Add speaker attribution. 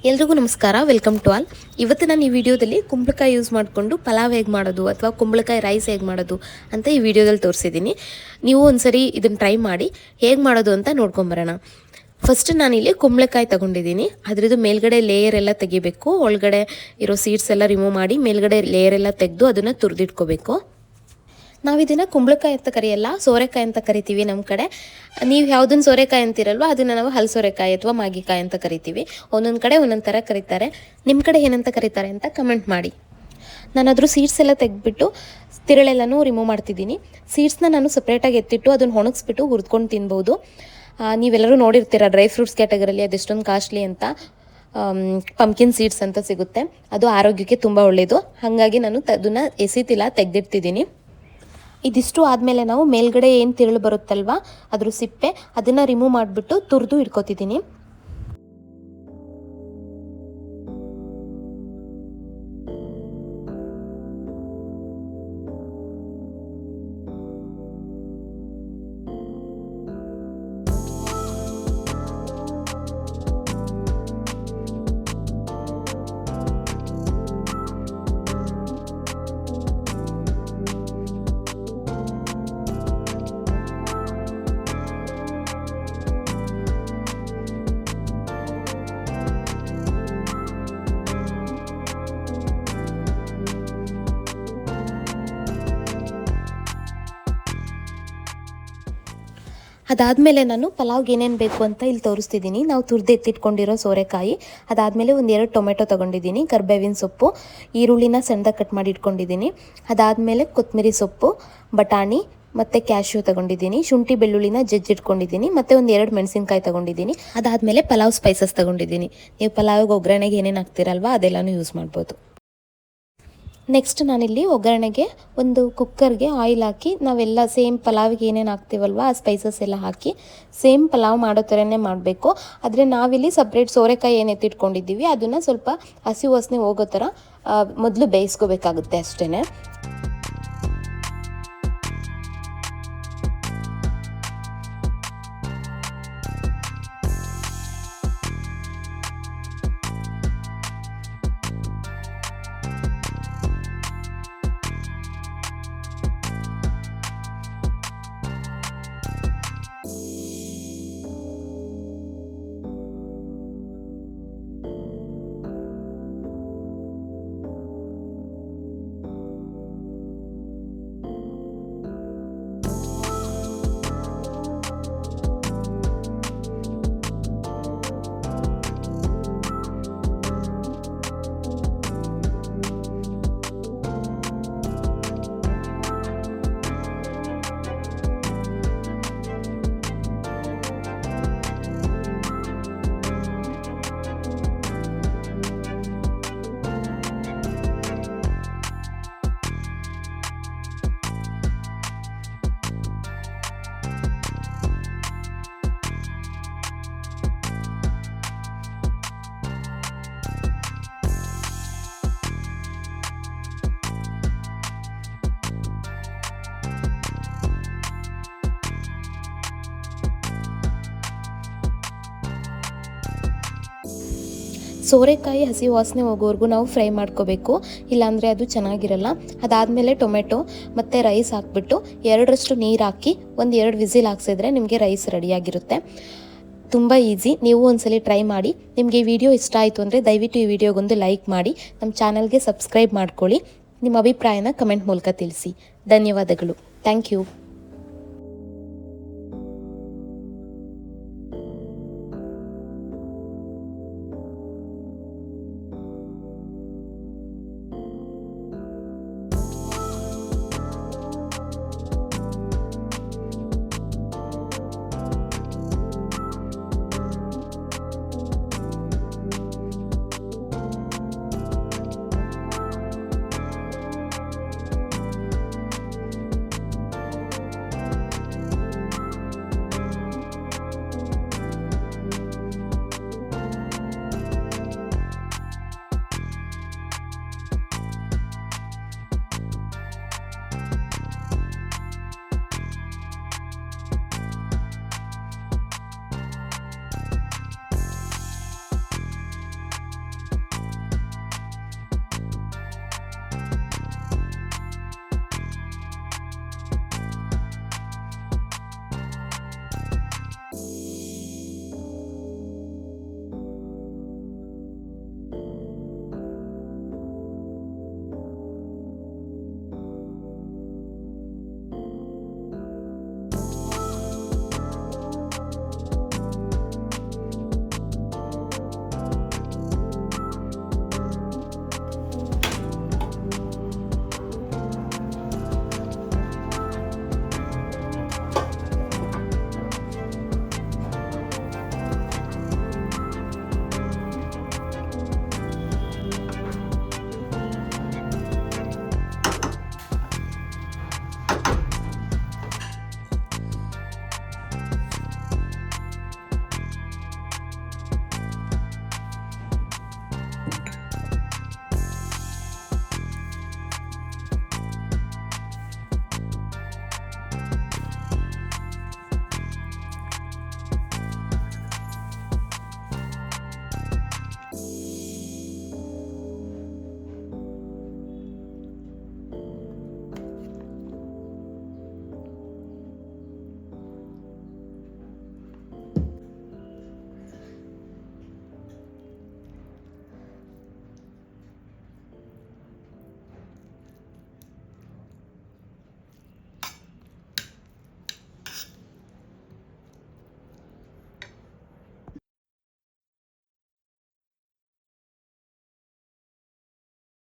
Speaker 1: ಎಲ್ರಿಗೂ ನಮಸ್ಕಾರ, welcome to all. ಇವತ್ತು ನಾನು ಈ ವಿಡಿಯೋದಲ್ಲಿ ಕುಂಬಳಕಾಯಿ ಯೂಸ್ ಮಾಡಿಕೊಂಡು ಪಲಾವ್ ಹೇಗೆ ಮಾಡೋದು ಅಥವಾ ಕುಂಬಳಕಾಯಿ ರೈಸ್ ಹೇಗೆ ಮಾಡೋದು ಅಂತ ಈ ವಿಡಿಯೋದಲ್ಲಿ ತೋರಿಸಿದ್ದೀನಿ. ನೀವು ಒಂದ್ಸರಿ ಇದನ್ನು ಟ್ರೈ ಮಾಡಿ ಹೇಗೆ ಮಾಡೋದು ಅಂತ ನೋಡ್ಕೊಂಬರೋಣ. ಫಸ್ಟ್ ನಾನಿಲ್ಲಿ ಕುಂಬಳಕಾಯಿ ತೊಗೊಂಡಿದ್ದೀನಿ. ಅದರದ್ದು ಮೇಲ್ಗಡೆ ಲೇಯರ್ ಎಲ್ಲ ತೆಗಿಬೇಕು. ಒಳಗಡೆ ಇರೋ ಸೀಡ್ಸ್ ಎಲ್ಲ ರಿಮೂವ್ ಮಾಡಿ ಮೇಲ್ಗಡೆ ಲೇಯರ್ ಎಲ್ಲ ತೆಗೆದು ಅದನ್ನು ತುರಿದಿಟ್ಕೋಬೇಕು. ನಾವು ಇದನ್ನು ಕುಂಬಳಕಾಯಿ ಅಂತ ಕರೆಯಲ್ಲ, ಸೋರೆಕಾಯಿ ಅಂತ ಕರಿತೀವಿ ನಮ್ಮ ಕಡೆ. ನೀವು ಯಾವುದನ್ನು ಸೋರೆಕಾಯಿ ಅಂತಿರಲ್ವ ಅದನ್ನು ನಾವು ಹಲಸೋರೆಕಾಯಿ ಅಥವಾ ಮಾಗಿಕಾಯಿ ಅಂತ ಕರಿತೀವಿ. ಒಂದೊಂದು ಕಡೆ ಒಂದೊಂದು ಥರ ಕರೀತಾರೆ. ನಿಮ್ಮ ಕಡೆ ಏನಂತ ಕರೀತಾರೆ ಅಂತ ಕಮೆಂಟ್ ಮಾಡಿ. ನಾನು ಅದ್ರ ಸೀಡ್ಸ್ ಎಲ್ಲ ತೆಗೆದ್ಬಿಟ್ಟು ತಿರುಳೆಲ್ಲನೂ ರಿಮೂವ್ ಮಾಡ್ತಿದ್ದೀನಿ. ಸೀಡ್ಸ್ನ ನಾನು ಸಪ್ರೇಟಾಗಿ ಎತ್ತಿಟ್ಟು ಅದನ್ನು ಒಣಗಿಸ್ಬಿಟ್ಟು ಹುರಿದ್ಕೊಂಡು ತಿನ್ಬೋದು. ನೀವೆಲ್ಲರೂ ನೋಡಿರ್ತೀರ ಡ್ರೈ ಫ್ರೂಟ್ಸ್ ಕ್ಯಾಟಗರಿಯಲ್ಲಿ ಅದೆಷ್ಟೊಂದು ಕಾಸ್ಟ್ಲಿ ಅಂತ. ಪಂಪ್ಕಿನ್ ಸೀಡ್ಸ್ ಅಂತ ಸಿಗುತ್ತೆ, ಅದು ಆರೋಗ್ಯಕ್ಕೆ ತುಂಬ ಒಳ್ಳೆಯದು. ಹಾಗಾಗಿ ನಾನು ಅದನ್ನು ಎಸಿತಿಲ್ಲ, ತೆಗೆದಿಡ್ತಿದ್ದೀನಿ. ಇದಿಷ್ಟು ಆದಮೇಲೆ ನಾವು ಮೇಲ್ಗಡೆ ಏನು ತಿರುಳು ಬರುತ್ತಲ್ವ ಅದ್ರ ಸಿಪ್ಪೆ ಅದನ್ನು ರಿಮೂವ್ ಮಾಡಿಬಿಟ್ಟು ತುರಿದು ಇಟ್ಕೊತಿದ್ದೀನಿ. ಅದಾದಮೇಲೆ ನಾನು ಪಲಾವ್ಗೆ ಏನೇನು ಬೇಕು ಅಂತ ಇಲ್ಲಿ ತೋರಿಸ್ತಿದ್ದೀನಿ. ನಾವು ತುರಿದು ಎತ್ತಿಟ್ಕೊಂಡಿರೋ ಸೋರೆಕಾಯಿ, ಅದಾದಮೇಲೆ ಒಂದು 2 ಟೊಮೆಟೊ ತೊಗೊಂಡಿದ್ದೀನಿ, ಕರ್ಬೇವಿನ ಸೊಪ್ಪು, ಈರುಳ್ಳಿನ ಸಣ್ಣದಾಗಿ ಕಟ್ ಮಾಡಿ ಇಟ್ಕೊಂಡಿದ್ದೀನಿ. ಅದಾದಮೇಲೆ ಕೊತ್ತಂಬರಿ ಸೊಪ್ಪು, ಬಟಾಣಿ ಮತ್ತು ಕ್ಯಾಶ್ಯೂ ತೊಗೊಂಡಿದ್ದೀನಿ, ಶುಂಠಿ ಬೆಳ್ಳುಳ್ಳಿನ ಜಜ್ಜಿಟ್ಕೊಂಡಿದ್ದೀನಿ, ಮತ್ತು ಒಂದು 2 ಮೆಣಸಿನ್ಕಾಯಿ ತೊಗೊಂಡಿದ್ದೀನಿ. ಅದಾದಮೇಲೆ ಪಲಾವ್ ಸ್ಪೈಸಸ್ ತೊಗೊಂಡಿದ್ದೀನಿ. ನೀವು ಪಲಾವ್ಗೆ ಒಗ್ಗರಣೆಗೆ ಏನೇನು ಹಾಕ್ತಿರಲ್ವ ಅದೆಲ್ಲನೂ ಯೂಸ್ ಮಾಡ್ಬೋದು. ನೆಕ್ಸ್ಟ್ ನಾನಿಲ್ಲಿ ಒಗ್ಗರಣೆಗೆ ಒಂದು ಕುಕ್ಕರ್ಗೆ ಆಯಿಲ್ ಹಾಕಿ ನಾವೆಲ್ಲ ಸೇಮ್ ಪಲಾವಿಗೆ ಏನೇನು ಹಾಕ್ತೀವಲ್ವ ಆ ಸ್ಪೈಸಸ್ ಎಲ್ಲ ಹಾಕಿ ಸೇಮ್ ಪಲಾವ್ ಮಾಡೋ ಥರನೇ ಮಾಡಬೇಕು. ಆದರೆ ನಾವಿಲ್ಲಿ ಸಪ್ರೇಟ್ ಸೋರೆಕಾಯಿ ಏನು ಎತ್ತಿಟ್ಕೊಂಡಿದ್ದೀವಿ ಅದನ್ನು ಸ್ವಲ್ಪ ಹಸಿ ವಾಸನೆ ಹೋಗೋ ಥರ ಮೊದಲು ಬೇಯಿಸ್ಕೋಬೇಕಾಗುತ್ತೆ ಅಷ್ಟೇ. ಸೋರೆಕಾಯಿ ಹಸಿ ವಾಸನೆ ಹೋಗೋವರೆಗೂ ನಾವು ಫ್ರೈ ಮಾಡ್ಕೋಬೇಕು, ಇಲ್ಲಾಂದರೆ ಅದು ಚೆನ್ನಾಗಿರಲ್ಲ. ಅದಾದಮೇಲೆ ಟೊಮೆಟೊ ಮತ್ತು ರೈಸ್ ಹಾಕ್ಬಿಟ್ಟು 2ರಷ್ಟು ನೀರು ಹಾಕಿ ಒಂದು 2 ವಿಸಿಲ್ ಹಾಕ್ಸಿದ್ರೆ ನಿಮಗೆ ರೈಸ್ ರೆಡಿಯಾಗಿರುತ್ತೆ. ತುಂಬ ಈಸಿ, ನೀವು ಒಂದ್ಸಲಿ ಟ್ರೈ ಮಾಡಿ. ನಿಮಗೆ ಈ ವಿಡಿಯೋ ಇಷ್ಟ ಆಯಿತು ಅಂದರೆ ದಯವಿಟ್ಟು ಈ ವಿಡಿಯೋಗೊಂದು ಲೈಕ್ ಮಾಡಿ, ನಮ್ಮ ಚಾನಲ್ಗೆ ಸಬ್ಸ್ಕ್ರೈಬ್ ಮಾಡ್ಕೊಳ್ಳಿ. ನಿಮ್ಮ ಅಭಿಪ್ರಾಯನ ಕಮೆಂಟ್ ಮೂಲಕ ತಿಳಿಸಿ. ಧನ್ಯವಾದಗಳು. Thank you.